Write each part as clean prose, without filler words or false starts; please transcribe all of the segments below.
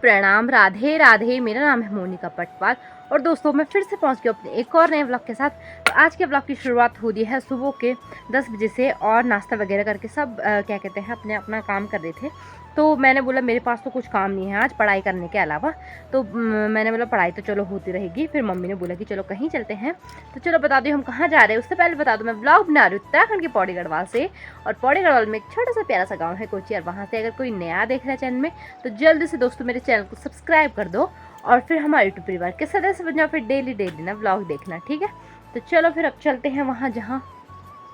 प्रणाम, राधे राधे। मेरा नाम है मोनिका पटवाल और दोस्तों मैं फिर से पहुंच गई अपने एक और नए ब्लॉग के साथ। तो आज के ब्लॉग की शुरुआत हो रही है सुबह के 10 बजे से और नाश्ता वगैरह करके सब क्या कहते हैं अपना काम कर रहे थे। तो मैंने बोला मेरे पास तो कुछ काम नहीं है आज पढ़ाई करने के अलावा। तो मैंने बोला पढ़ाई तो चलो होती रहेगी। फिर मम्मी ने बोला कि चलो कहीं चलते हैं। तो चलो बता दो हम कहाँ जा रहे हैं। उससे पहले बता दो मैं ब्लॉग बना रही हूँ उत्तराखंड के पौड़ी गढ़वाल से। और पौड़ी गढ़वाल में एक छोटा सा प्यारा सा गाँव है कोची। और वहाँ से अगर कोई नया देख रहा है चैनल में तो जल्दी से दोस्तों मेरे चैनल को सब्सक्राइब कर दो और फिर हमारे यूट्यूब परिवार के सदस्य बन जाओ। फिर डेली ना ब्लॉग देखना, ठीक है। तो चलो फिर अब चलते हैं वहाँ जहाँ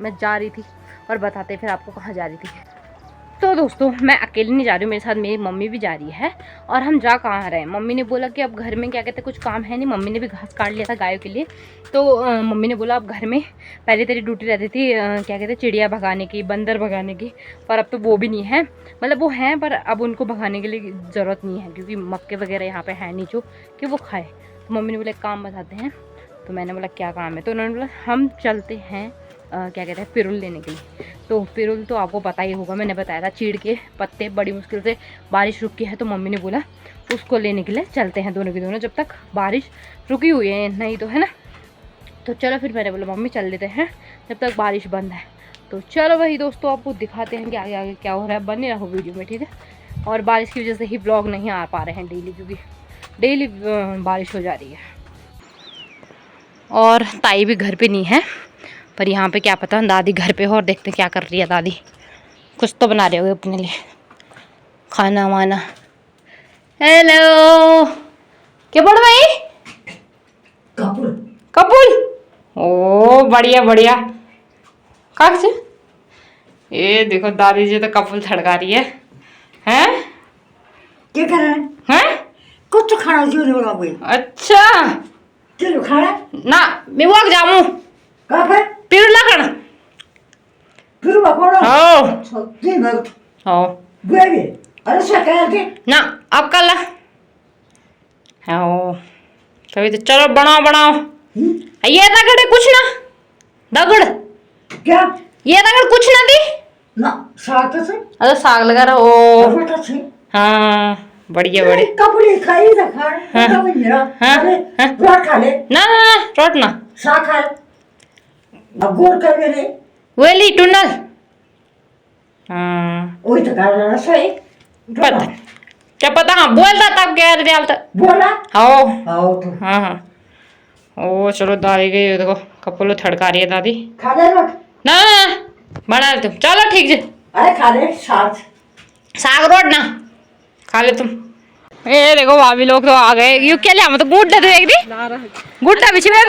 मैं जा रही थी और बताते फिर आपको कहाँ जा रही थी। तो दोस्तों मैं अकेली नहीं जा रही हूँ, मेरे साथ मेरी मम्मी भी जा रही है। और हम जा कहाँ रहे हैं, मम्मी ने बोला कि अब घर में क्या कहते हैं कुछ काम है नहीं। मम्मी ने भी घास काट लिया था गायों के लिए। तो मम्मी ने बोला अब घर में पहले तेरी ड्यूटी रहती थी क्या कहते हैं चिड़िया भगाने की, बंदर भगाने की, पर अब तो वो भी नहीं है। मतलब वो हैं पर अब उनको भगाने के लिए ज़रूरत नहीं है क्योंकि मक्के वगैरह यहाँ पर है नहीं जो कि वो खाए। तो मम्मी ने बोला एक काम बताते हैं। तो मैंने बोला क्या काम है। तो उन्होंने बोला हम चलते हैं क्या कहते हैं पिरुल लेने के लिए। तो पिरुल तो आपको पता ही होगा, मैंने बताया था चीड़ के पत्ते। बड़ी मुश्किल से बारिश रुकी है तो मम्मी ने बोला उसको लेने के लिए चलते हैं दोनों के दोनों जब तक बारिश रुकी हुई है, नहीं तो है ना। तो चलो फिर मैंने बोला मम्मी चल लेते हैं जब तक बारिश बंद है। तो चलो वही दोस्तों आपको दिखाते हैं कि आगे आगे क्या हो रहा है। बने रहो वीडियो में, ठीक है। और बारिश की वजह से ही ब्लॉग नहीं आ पा रहे हैं डेली, क्योंकि डेली बारिश हो जा रही है। और ताई भी घर पर नहीं है, पर यहाँ पे क्या पता दादी घर पे हो। और देखते क्या कर रही है दादी। कुछ तो बना रहे होगे अपने लिए खाना वाना। हेलो क्या बोल भाई? कपूल कपूल। ओ बढ़िया बढ़िया। कहाँ से? ये देखो दादी जी तो कपूल थड़का रही है। हैं क्या कर रहे हैं? हैं कुछ तो खाना क्यों नहीं बोला भाई? अच्छा चलो खाना ना मैं वो जामू कहाँ पे? पिरुला खाना। फिर बकोड़ा ओ सच्ची बात ओ बेबी अरे क्या के ना अब कल ओ कभी तो चलो बनाओ बनाओ। ये दगड़ है कुछ ना दगड़, क्या ये दगड़ कुछ ना दी ना साग से अरे साग लगा रहा ओ। टमाटर से हाँ बढ़िया बढ़िया। कपूली खाई था खाना हाँ, पता भी मेरा हाँ, अरे हाँ। रोट खा ले ना ना ना रोट ना साग खा अब गोर कर मेरे वेली टुनल। हाँ वही तो कर रहा सही पता क्या पता। हाँ बोलता तब कह रहे थे बोला आओ। आओ तो हाँ हाँ ओ चलो दादी गई देखो कपूल थड़का रही है दादी। खा ले रोट ना ना ना बना ले तुम, चलो ठीक है। अरे खा ले साग साग रोट ना खा ले तुम। ये देखो भाभी लोग तो आ गए। यू क्या लिया तो गुड्डा तो देख दी गुड्डा बिछ में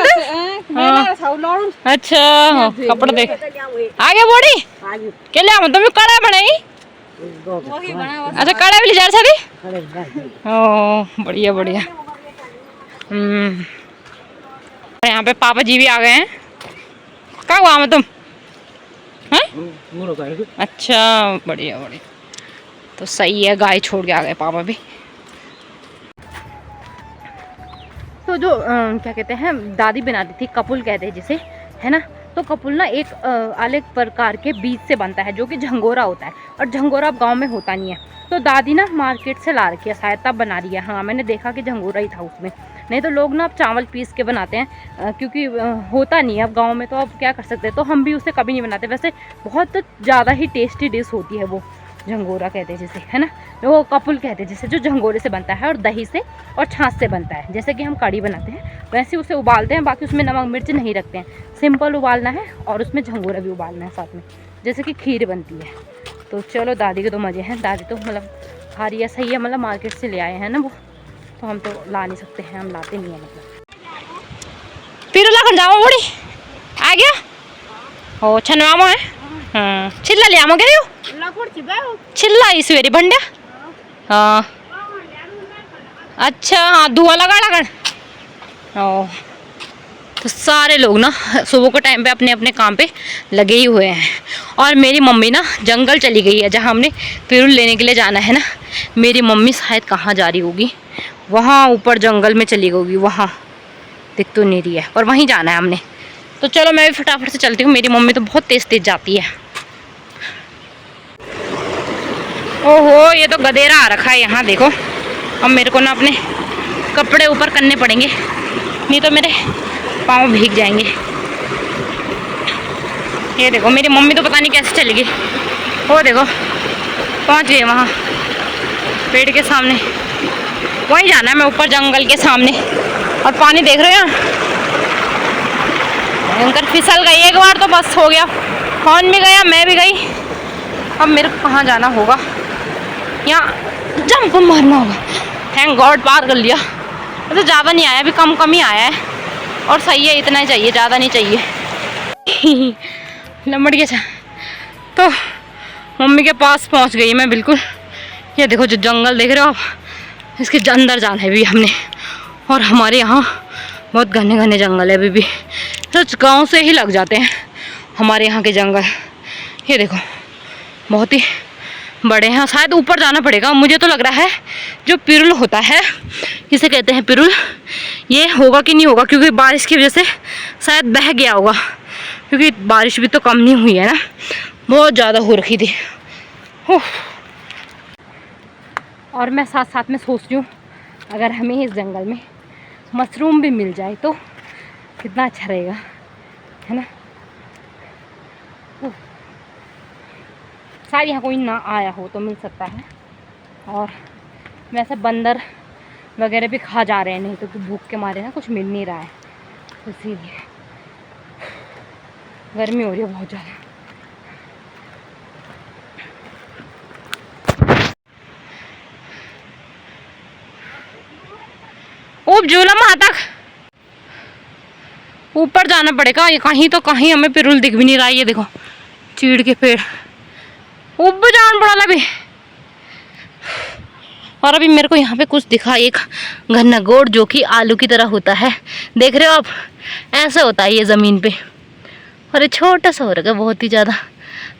अच्छा हाँ, कपड़ा देख आगे बोड़ी क्या लिया तुम कड़ा बनाई। अच्छा कड़ा भी ले जा रही ओ बढ़िया बढ़िया। यहाँ पे पापा जी भी आ गए हैं। कहाँ हुआ मैं तुम हैं? अच्छा बढ़िया बढ़िया। तो सही है गाय छोड़ के आ गए पापा भी। तो जो क्या कहते हैं दादी बनाती थी कपूल कहते हैं जिसे, है ना। तो कपूल ना एक अलग प्रकार के बीज से बनता है जो कि झंगोरा होता है। और झंगोरा अब गांव में होता नहीं है। तो दादी ना मार्केट से ला रखी है शायद तब बना रही है। हाँ मैंने देखा कि झंगोरा ही था उसमें, नहीं तो लोग ना अब चावल पीस के बनाते हैं क्योंकि होता नहीं है अब गाँव में। तो अब क्या कर सकते हैं, तो हम भी उसे कभी नहीं बनाते। वैसे बहुत ज़्यादा ही टेस्टी डिश होती है वो झंगोरा कहते हैं जिसे, है ना। वो कपूल कहते हैं जिसे जो झंगोरे से बनता है और दही से और छाछ से बनता है। जैसे कि हम कढ़ी बनाते हैं वैसे उसे उबालते हैं, बाकी उसमें नमक मिर्च नहीं रखते हैं। सिंपल उबालना है और उसमें झंगोरा भी उबालना है साथ में, जैसे कि खीर बनती है। तो चलो दादी के तो मज़े हैं। दादी तो मतलब खा रही है, सही है। मतलब मार्केट से ले आए हैं ना वो, तो हम तो ला नहीं सकते हैं, हम लाते नहीं हैं। मतलब पिरुला खन जाओ बड़ी आ गया ओ छनवामो है। हाँ छिल्ला ले आमो क्या छिल्ला इस वेरी भंड्या। हाँ अच्छा हाँ धुआं लगा लगन ओ। तो सारे लोग ना सुबह के टाइम पे अपने अपने काम पे लगे ही हुए हैं। और मेरी मम्मी ना जंगल चली गई है जहाँ हमने पिरुल लेने के लिए जाना है ना। मेरी मम्मी शायद कहाँ जा रही होगी, वहाँ ऊपर जंगल में चली गई, वहाँ दिख तो नहीं रही है पर वहीं जाना है हमने। तो चलो मैं भी फटाफट से चलती हूँ। मेरी मम्मी तो बहुत तेज़ तेज़ जाती है। ओहो ये तो गधेरा आ रखा है यहाँ देखो। अब मेरे को ना अपने कपड़े ऊपर करने पड़ेंगे, नहीं तो मेरे पाँव भीग जाएंगे। ये देखो मेरी मम्मी तो पता नहीं कैसे चली गई। वो देखो पहुंच गई वहाँ पेड़ के सामने, वहीं जाना है मैं ऊपर जंगल के सामने। और पानी देख रहे हो भयंकर, फिसल गई एक बार तो बस हो गया, कौन भी गया मैं भी गई। अब मेरे को कहाँ जाना होगा, यहाँ जंप मारना होगा। थैंक गॉड पार कर लिया। तो ज़्यादा नहीं आया, अभी कम कम ही आया है और सही है, इतना ही चाहिए, ज़्यादा नहीं चाहिए। लमट गया। तो मम्मी के पास पहुंच गई मैं बिल्कुल। ये देखो जो जंगल देख रहे हो आप, इसके अंदर जाना है भी हमने। और हमारे यहाँ बहुत घने घने जंगल है अभी भी, सच गांव से ही लग जाते हैं हमारे यहाँ के जंगल। ये देखो बहुत ही बड़े हैं, शायद ऊपर जाना पड़ेगा। मुझे तो लग रहा है जो पिरुल होता है, किसे कहते हैं पिरुल, ये होगा कि नहीं होगा, क्योंकि बारिश की वजह से शायद बह गया होगा, क्योंकि बारिश भी तो कम नहीं हुई है ना, बहुत ज़्यादा हो रखी थी। और मैं साथ साथ में सोच रही हूँ अगर हमें इस जंगल में मशरूम भी मिल जाए तो कितना अच्छा रहेगा, है ना। शायद यहाँ कोई ना आया हो तो मिल सकता है। और वैसे बंदर वगैरह भी खा जा रहे हैं, नहीं तो भूख के मारे ना कुछ मिल नहीं रहा है, इसीलिए गर्मी हो रही है बहुत ज़्यादा। ऊप झूला वहाँ तक ऊपर जाना पड़ेगा, ये कहीं तो कहीं हमें पिरुल दिख भी नहीं रहा है। ये देखो चीड़ के पेड़, ऊपर जाना पड़ा अभी। और अभी मेरे को यहाँ पे कुछ दिखा, एक घना गोड़ जो कि आलू की तरह होता है, देख रहे हो आप, ऐसा होता है ये ज़मीन पे। और ये छोटा सा हो रहा है बहुत ही ज़्यादा,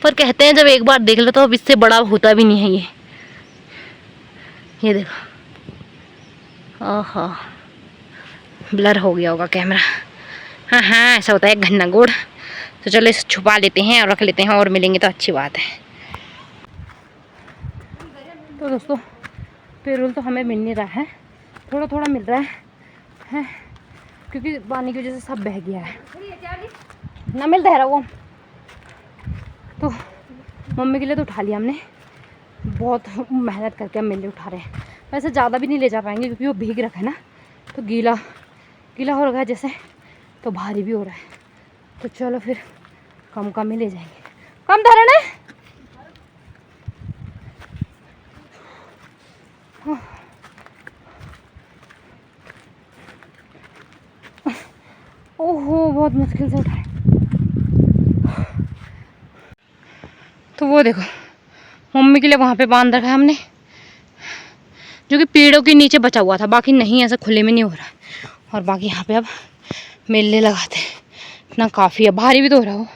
पर कहते हैं जब एक बार देख लो तो अब इससे बड़ा होता भी नहीं है ये देखो। ओहो ब्लर हो गया होगा कैमरा। हाँ हाँ ऐसा होता है घना गोड़। तो चलो इसे छुपा लेते हैं और रख लेते हैं, और मिलेंगे तो अच्छी बात है। तो दोस्तों पिरुल तो हमें मिल नहीं रहा है, थोड़ा थोड़ा मिल रहा है क्योंकि पानी की वजह से सब बह गया है, ना मिलता है वो। तो मम्मी के लिए तो उठा लिया हमने, बहुत मेहनत करके हम मिल उठा रहे हैं। वैसे ज़्यादा भी नहीं ले जा पाएंगे क्योंकि वो भीग रखा है ना, तो गीला गीला हो रखा है जैसे, तो भारी भी हो रहा है। तो चलो फिर कम कम ही ले जाएंगे। कम धरण है। ओहो बहुत मुश्किल से उठाए। तो वो देखो मम्मी के लिए वहाँ पे बांध रखा है हमने, जो कि पेड़ों के नीचे बचा हुआ था, बाकी नहीं ऐसा खुले में नहीं हो रहा है। और बाकी यहाँ पे अब मेले लगाते हैं, इतना काफ़ी है, भारी भी तो हो रहा हो।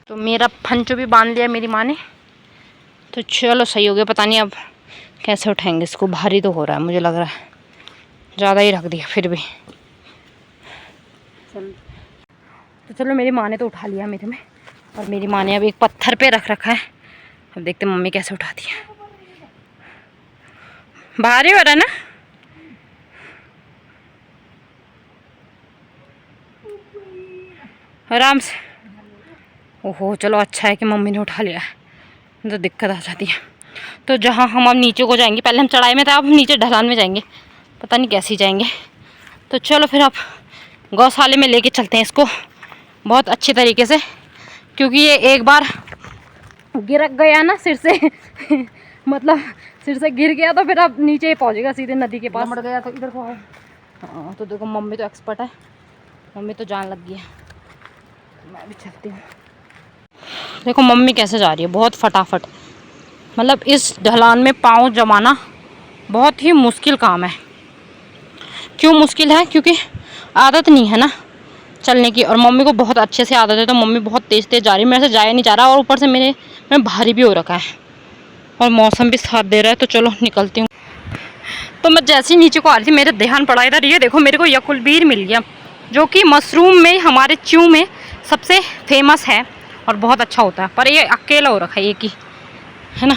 तो मेरा फंचो भी बांध लिया मेरी माँ ने, तो चलो सही हो गया। पता नहीं अब कैसे उठाएंगे इसको, भारी तो हो रहा है, मुझे लग रहा है ज़्यादा ही रख दिया फिर भी। तो चलो मेरी माँ ने तो उठा लिया मेरे में, और मेरी माँ ने अब एक पत्थर पे रख रखा है। अब देखते मम्मी कैसे उठाती है। भारी हो रहा है ना, आराम से। ओहो चलो अच्छा है कि मम्मी ने उठा लिया है, तो दिक्कत आ जाती है। तो जहाँ हम अब नीचे को जाएंगे, पहले हम चढ़ाई में थे, अब हम नीचे ढलान में जाएंगे, पता नहीं कैसे जाएंगे। तो चलो फिर अब गौशाले में लेके चलते हैं इसको बहुत अच्छे तरीके से, क्योंकि ये एक बार गिर गया ना सिर से मतलब सिर से गिर गया तो फिर अब नीचे ही पहुँचेगा सीधे नदी के पास। मर गया तो इधर को है। हाँ तो देखो मम्मी तो एक्सपर्ट है, मम्मी तो जान लग गई है, मैं भी चलती हूँ। देखो मम्मी कैसे जा रही है बहुत फटाफट, मतलब इस ढलान में पाँव जमाना बहुत ही मुश्किल काम है। क्यों मुश्किल है? क्योंकि आदत नहीं है ना चलने की, और मम्मी को बहुत अच्छे से आदत है, तो मम्मी बहुत तेज़ तेज़ जा रही है, मेरे से जाया नहीं जा रहा, और ऊपर से मैं भारी भी हो रखा है, और मौसम भी साथ दे रहा है। तो चलो निकलती हूँ। तो मैं जैसे ही नीचे को आ रही थी मेरे ध्यान पड़ा इधर, ये देखो मेरे को यकुलबीर मिल गया, जो कि मशरूम में हमारे च्यू में सबसे फेमस है, और बहुत अच्छा होता है, पर ये अकेला हो रखा है एक ही, है ना।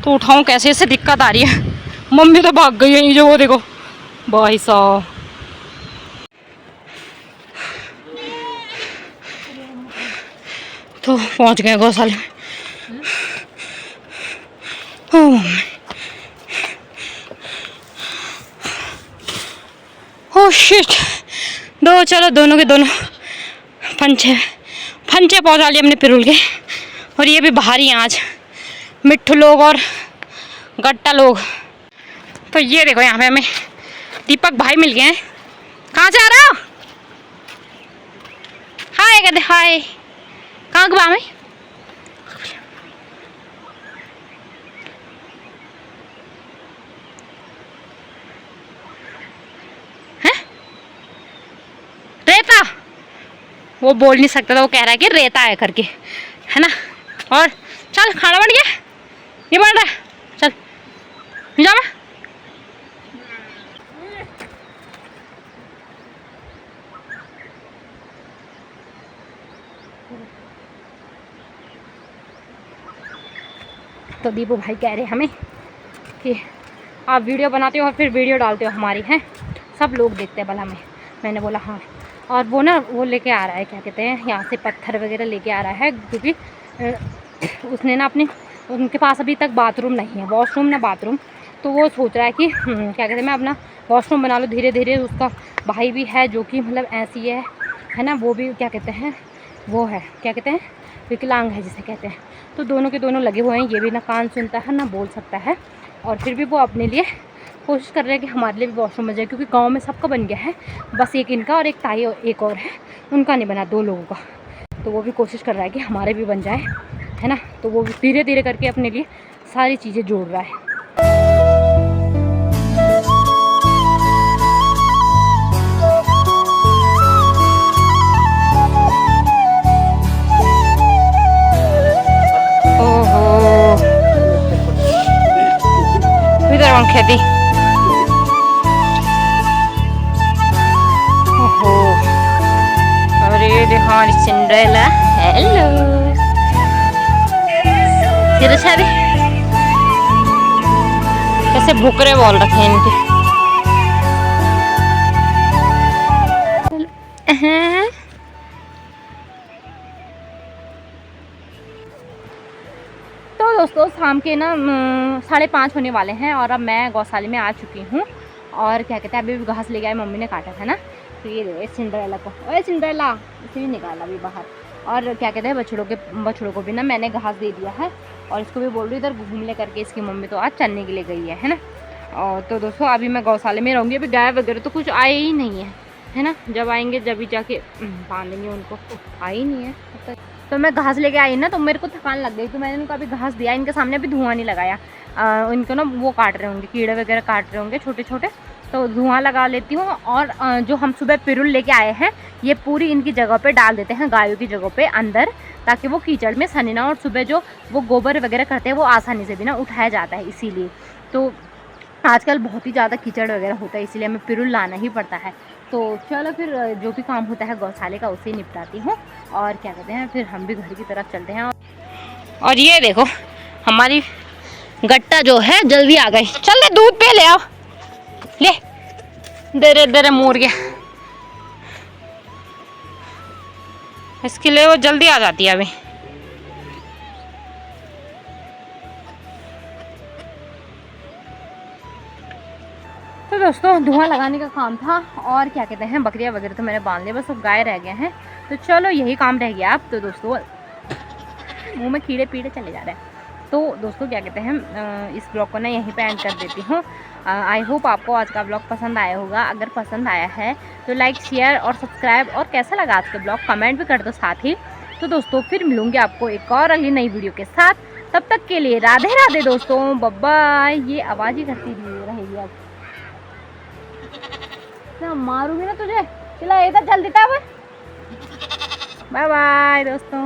तो उठाऊँ कैसे, इससे दिक्कत आ रही है। मम्मी तो भाग गई है, ये जो वो देखो भाई साहब। तो पहुंच गए गौशाला में। ओ मम्मी, ओह शिट। चलो दोनों के दोनों फंचे पहुंचा लिए हमने पिरुल के। और ये भी बाहर ही हैं आज मिट्ठू लोग और गट्टा लोग। तो ये देखो यहाँ पे हमें दीपक भाई मिल गए हैं। कहाँ से आ रहा हो? हाय कहते हाय। कहाँ गवा में? रेता, वो बोल नहीं सकता था, वो कह रहा है कि रेता है करके, है ना। और चल खाना बन गया, ये बन रहा है, चल जा। मैं तो दीपू भाई कह रहे हमें कि आप वीडियो बनाते हो और फिर वीडियो डालते हो हमारी, हैं सब लोग देखते हैं भला हमें। मैंने बोला हाँ। और वो ना वो लेके आ रहा है, क्या कहते हैं, यहाँ से पत्थर वगैरह लेके आ रहा है, क्योंकि उसने ना अपने, उनके पास अभी तक बाथरूम नहीं है, वॉशरूम ना बाथरूम। तो वो सोच रहा है कि क्या कहते हैं, मैं अपना वॉशरूम बना लूँ धीरे धीरे। उसका भाई भी है जो कि मतलब ऐसी है ना, वो भी क्या कहते हैं, वो है क्या कहते हैं, विकलांग है जिसे कहते हैं। तो दोनों के दोनों लगे हुए हैं, ये भी ना कान सुनता है ना बोल सकता है, और फिर भी वो अपने लिए कोशिश कर रहे हैं कि हमारे लिए भी वॉशरूम बन जाए, क्योंकि गांव में सबका बन गया है, बस एक इनका और एक ताई और एक और है, उनका नहीं बना, 2 लोगों का। तो वो भी कोशिश कर रहा है कि हमारे भी बन जाए, है ना। तो वो धीरे धीरे करके अपने लिए सारी चीज़ें जोड़ रहा है। खेती, ओहो, अरे देखो हमारी सिंड्रेला, हेलो कैसे भुकरे बोल रखे हैं इनके। तो दोस्तों शाम के ना 5:30 होने वाले हैं और अब मैं गौशाले में आ चुकी हूँ। और क्या कहते हैं, अभी भी घास ले गया, मम्मी ने काटा था ना। तो ये देखो सिंड्रेला को, ओए सिंड्रेला, इसे भी निकाला अभी बाहर। और क्या कहते हैं, बछड़ों को भी ना मैंने घास दे दिया है, और इसको भी बोल रही इधर घूम ले करके। इसकी मम्मी तो आज चलने के लिए गई है ना। और तो दोस्तों अभी मैं गौशाले में रहूँगी। अभी गाय वगैरह तो कुछ आए ही नहीं है ना। जब आएंगे जब ही जाके बांधेंगे उनको, आ ही नहीं है। तो मैं घास लेके आई ना, तो मेरे को थकान लग गई, तो मैंने उनको अभी घास दिया। इनके सामने अभी धुआं नहीं लगाया, इनको ना वो काट रहे होंगे, कीड़े वगैरह काट रहे होंगे छोटे छोटे, तो धुआं लगा लेती हूँ। और जो हम सुबह पिरुल लेके आए हैं, ये पूरी इनकी जगह पे डाल देते हैं, गायों की जगह पे अंदर, ताकि वो कीचड़ में सनी ना। और सुबह जो वो गोबर वगैरह करते हैं वो आसानी से भी ना उठाया जाता है, इसीलिए। तो आजकल बहुत ही ज़्यादा कीचड़ वगैरह होता है, इसीलिए हमें पिरुल लाना ही पड़ता है। तो चलो फिर जो भी काम होता है गौशाले का उसे निपटाती हूँ, और क्या कहते हैं, फिर हम भी घर की तरफ चलते हैं। और ये देखो हमारी गट्टा जो है जल्दी आ गई। चल ले दूध पे ले आओ, ले दे मोर गया, इसके लिए वो जल्दी आ जाती है अभी। तो दोस्तों धुआं लगाने का काम था, और क्या कहते हैं, बकरियां वगैरह तो मैंने बांध लिया, बस अब गाय रह गए हैं। तो चलो यही काम रह गया अब। तो दोस्तों मुंह में कीड़े पीड़े चले जा रहे हैं। तो दोस्तों क्या कहते हैं, इस ब्लॉग को ना यहीं पे एंड कर देती हूँ। आई होप आपको आज का ब्लॉग पसंद आया होगा। अगर पसंद आया है तो लाइक शेयर और सब्सक्राइब, और कैसा लगा आज का ब्लॉग कमेंट भी कर दो साथ ही। तो दोस्तों फिर मिलूंगी आपको एक और अगली नई वीडियो के साथ। तब तक के लिए राधे राधे दोस्तों, बाय बाय। ये आवाज़ ही करती रहेगी अब, मारूंगी ना तुझे, चला इधर चल देता है। बाय बाय दोस्तों।